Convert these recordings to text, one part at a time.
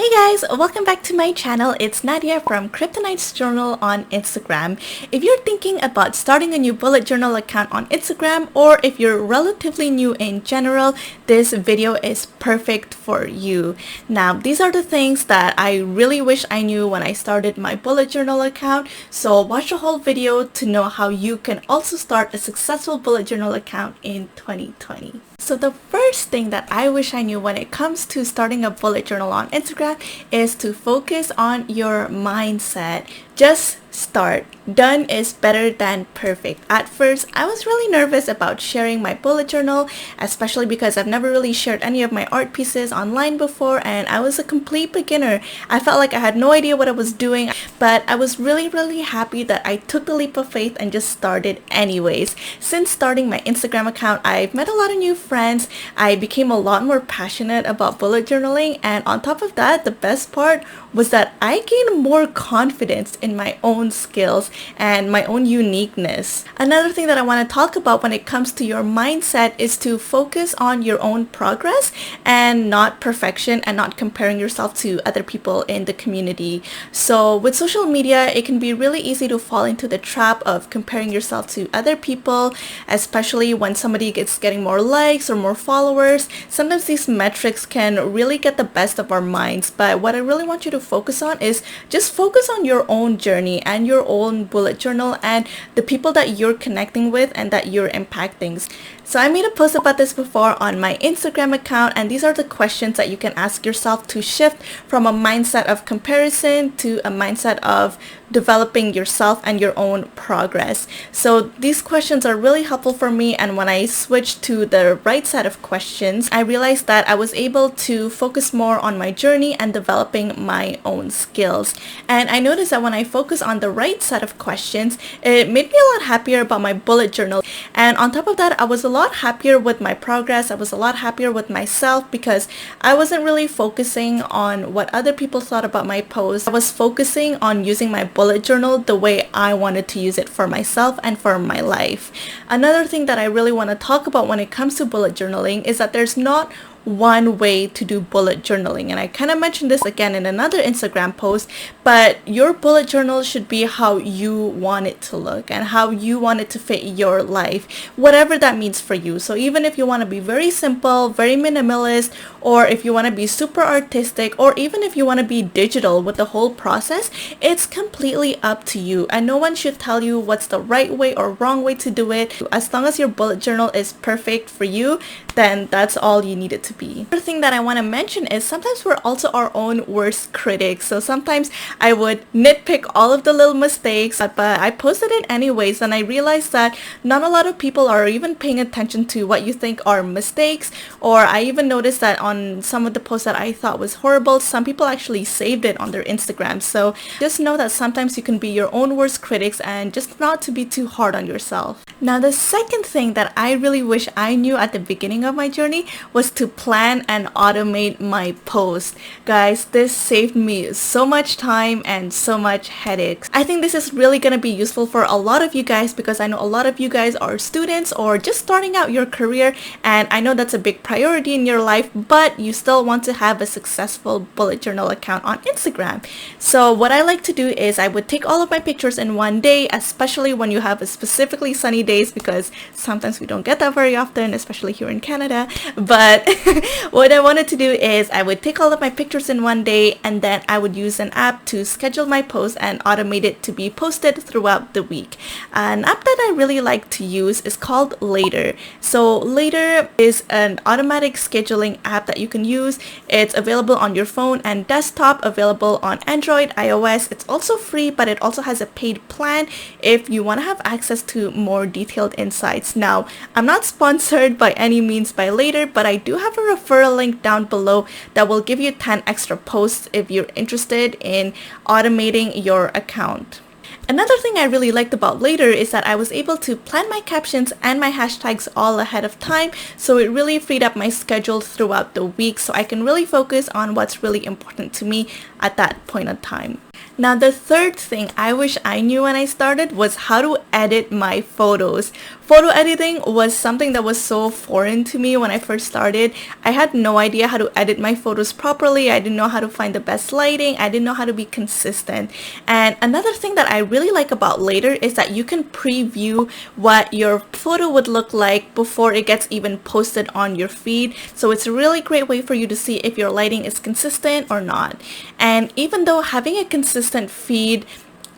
Hey guys, welcome back to my channel. It's Nadia from kryptonites.journal on Instagram. If you're thinking about starting a new bullet journal account on Instagram, or if you're relatively new in general, this video is perfect for you. Now, these are the things that I really wish I knew when I started my bullet journal account, so watch the whole video to know how you can also start a successful bullet journal account in 2020. So the first thing that I wish I knew when it comes to starting a bullet journal on Instagram is to focus on your mindset. Just start. Done is better than perfect. At first, I was really nervous about sharing my bullet journal, especially because I've never really shared any of my art pieces online before and I was a complete beginner. I felt like I had no idea what I was doing, but I was really happy that I took the leap of faith and just started anyways. Since starting my Instagram account, I've met a lot of new friends. I became a lot more passionate about bullet journaling, and on top of that, the best part was that I gained more confidence in my own skills and my own uniqueness. Another thing that I want to talk about when it comes to your mindset is to focus on your own progress and not perfection, and not comparing yourself to other people in the community. So with social media, it can be really easy to fall into the trap of comparing yourself to other people, especially when somebody is getting more likes or more followers. Sometimes these metrics can really get the best of our minds, but what I really want you to focus on is just focus on your own journey and your own bullet journal and the people that you're connecting with and that you're impacting. So I made a post about this before on my Instagram account, and these are the questions that you can ask yourself to shift from a mindset of comparison to a mindset of developing yourself and your own progress. So these questions are really helpful for me, and when I switched to the right set of questions, I realized that I was able to focus more on my journey and developing my own skills. And I noticed that when I focus on the right set of questions, it made me a lot happier about my bullet journal. And on top of that, I was a lot happier with my progress. I was a lot happier with myself because I wasn't really focusing on what other people thought about my post. I was focusing on using my bullet journal the way I wanted to use it for myself and for my life. Another thing that I really want to talk about when it comes to bullet journaling is that there's not one way to do bullet journaling, and I kind of mentioned this again in another Instagram post, but your bullet journal should be how you want it to look and how you want it to fit your life, whatever that means for you. So even if you want to be very simple, very minimalist, or if you want to be super artistic, or even if you want to be digital with the whole process, it's completely up to you, and no one should tell you what's the right way or wrong way to do it. As long as your bullet journal is perfect for you, then that's all you need it to be. Another thing that I want to mention is sometimes we're also our own worst critics. So sometimes I would nitpick all of the little mistakes, but I posted it anyways, and I realized that not a lot of people are even paying attention to what you think are mistakes. Or I even noticed that on some of the posts that I thought was horrible, some people actually saved it on their Instagram. So just know that sometimes you can be your own worst critics and just not to be too hard on yourself. Now, the second thing that I really wish I knew at the beginning of my journey was to plan and automate my posts. Guys, this saved me so much time and so much headaches. I think this is really going to be useful for a lot of you guys because I know a lot of you guys are students or just starting out your career, and I know that's a big priority in your life, but you still want to have a successful bullet journal account on Instagram. So what I like to do is I would take all of my pictures in one day, especially when you have a specifically sunny days, because sometimes we don't get that very often, especially here in Canada. But what I wanted to do is I would take all of my pictures in one day, and then I would use an app to schedule my posts and automate it to be posted throughout the week. An app that I really like to use is called Later. So Later is an automatic scheduling app that you can use. It's available on your phone and desktop, available on Android, iOS. It's also free, but it also has a paid plan if you want to have access to more detailed insights. Now, I'm not sponsored by any means by Later, but I do have a referral link down below that will give you 10 extra posts if you're interested in automating your account. Another thing I really liked about Later is that I was able to plan my captions and my hashtags all ahead of time, so it really freed up my schedule throughout the week so I can really focus on what's really important to me at that point in time. Now, the third thing I wish I knew when I started was how to edit my photos. Photo editing was something that was so foreign to me when I first started. I had no idea how to edit my photos properly. I didn't know how to find the best lighting. I didn't know how to be consistent. And another thing that I really like about later is that you can preview what your photo would look like before it gets even posted on your feed. So it's a really great way for you to see if your lighting is consistent or not. And even though having a consistent feed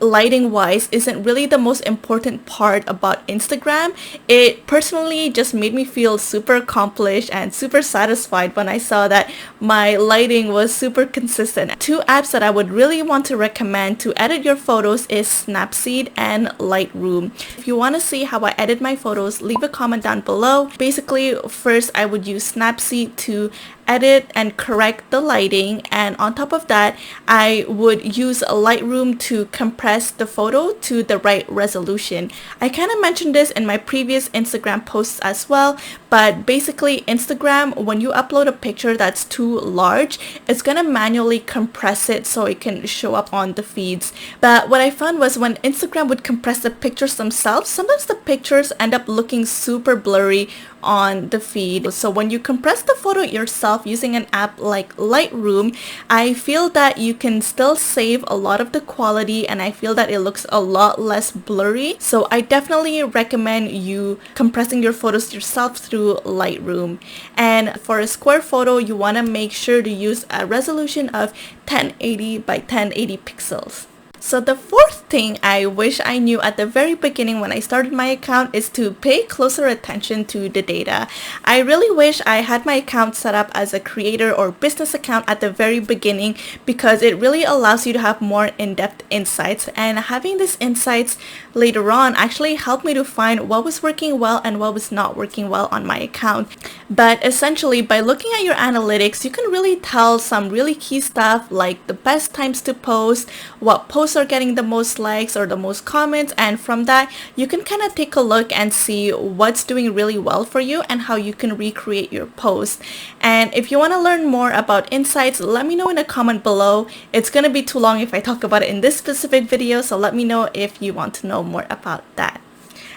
lighting wise isn't really the most important part about Instagram, it personally just made me feel super accomplished and super satisfied when I saw that my lighting was super consistent. Two apps that I would really want to recommend to edit your photos is Snapseed and Lightroom. If you want to see how I edit my photos, leave a comment down below. Basically, first I would use Snapseed to edit and correct the lighting, and on top of that I would use Lightroom to compress the photo to the right resolution. I kind of mentioned this in my previous Instagram posts as well, but basically Instagram, when you upload a picture that's too large, it's gonna manually compress it so it can show up on the feeds. But what I found was when Instagram would compress the pictures themselves, sometimes the pictures end up looking super blurry on the feed. So when you compress the photo yourself using an app like Lightroom, I feel that you can still save a lot of the quality, and I feel that it looks a lot less blurry. So I definitely recommend you compressing your photos yourself through Lightroom. And for a square photo, you want to make sure to use a resolution of 1080 by 1080 pixels. So the fourth thing I wish I knew at the very beginning when I started my account is to pay closer attention to the data. I really wish I had my account set up as a creator or business account at the very beginning, because it really allows you to have more in-depth insights, and having these insights later on actually helped me to find what was working well and what was not working well on my account. But essentially, by looking at your analytics, you can really tell some really key stuff like the best times to post, what posts are getting the most likes or the most comments, and from that you can kind of take a look and see what's doing really well for you and how you can recreate your post. And if you want to learn more about insights, let me know in a comment below. It's gonna be too long if I talk about it in this specific video, so let me know if you want to know more about that.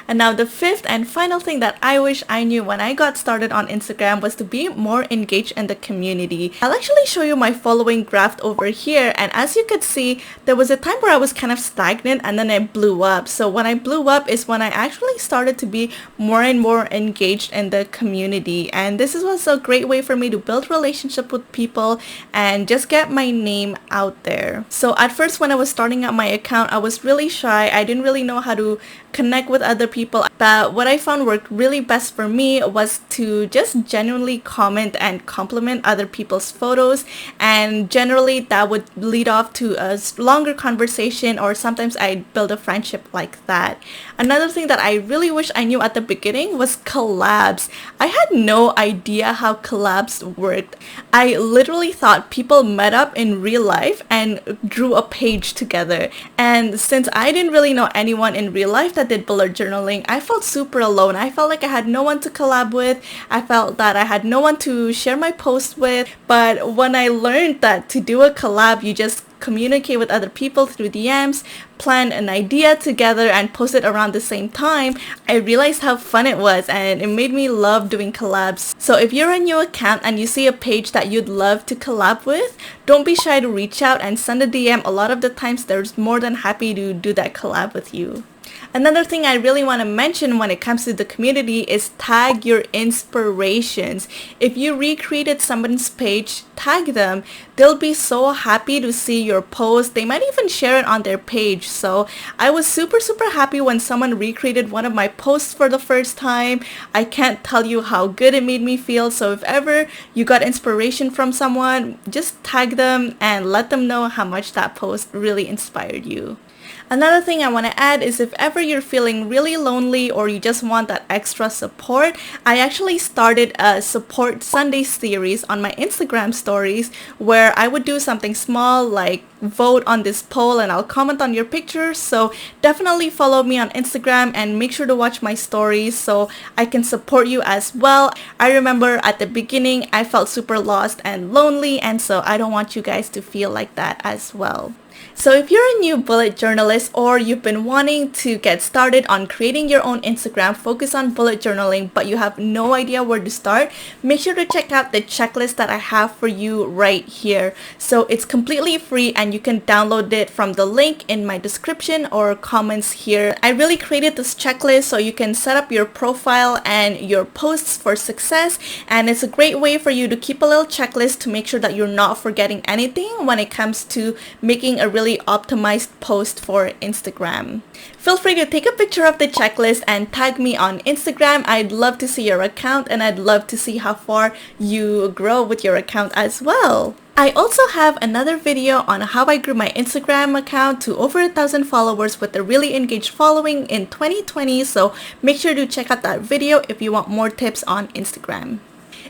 And now the fifth and final thing that I wish I knew when I got started on Instagram was to be more engaged in the community. I'll actually show you my following graph over here, and as you could see, there was a time where I was kind of stagnant and then I blew up. So when I blew up is when I actually started to be more and more engaged in the community, and this was a great way for me to build relationship with people and just get my name out there. So at first when I was starting out my account, I was really shy. I didn't really know how to connect with other people, but what I found worked really best for me was to just genuinely comment and compliment other people's photos, and generally that would lead off to a longer conversation, or sometimes I'd build a friendship like that. Another thing that I really wish I knew at the beginning was collabs. I had no idea how collabs worked. I literally thought people met up in real life and drew a page together, and since I didn't really know anyone in real life that did bullet journaling, I felt super alone. I felt like I had no one to collab with. I felt that I had no one to share my posts with. But when I learned that to do a collab, you just communicate with other people through DMs, plan an idea together, and post it around the same time, I realized how fun it was, and it made me love doing collabs. So if you're a new account and you see a page that you'd love to collab with, don't be shy to reach out and send a DM. A lot of the times they're more than happy to do that collab with you. Another thing I really want to mention when it comes to the community is tag your inspirations. If you recreated someone's page, tag them. They'll be so happy to see your post. They might even share it on their page. So I was super happy when someone recreated one of my posts for the first time. I can't tell you how good it made me feel. So if ever you got inspiration from someone, just tag them and let them know how much that post really inspired you. Another thing I want to add is if ever you're feeling really lonely or you just want that extra support, I actually started a Support Sunday series on my Instagram stories where I would do something small like vote on this poll and I'll comment on your pictures. So definitely follow me on Instagram and make sure to watch my stories so I can support you as well. I remember at the beginning I felt super lost and lonely, and so I don't want you guys to feel like that as well. So if you're a new bullet journalist or you've been wanting to get started on creating your own Instagram focus on bullet journaling but you have no idea where to start, make sure to check out the checklist that I have for you right here. So it's completely free and you can download it from the link in my description or comments here. I really created this checklist so you can set up your profile and your posts for success, and it's a great way for you to keep a little checklist to make sure that you're not forgetting anything when it comes to making a really optimized post for Instagram. Feel free to take a picture of the checklist and tag me on Instagram. I'd love to see your account and I'd love to see how far you grow with your account as well. I also have another video on how I grew my Instagram account to over 1,000 followers with a really engaged following in 2020, so make sure to check out that video if you want more tips on Instagram.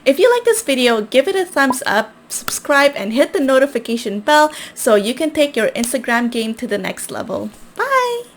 If you like this video, give it a thumbs up, subscribe, and hit the notification bell so you can take your Instagram game to the next level. Bye!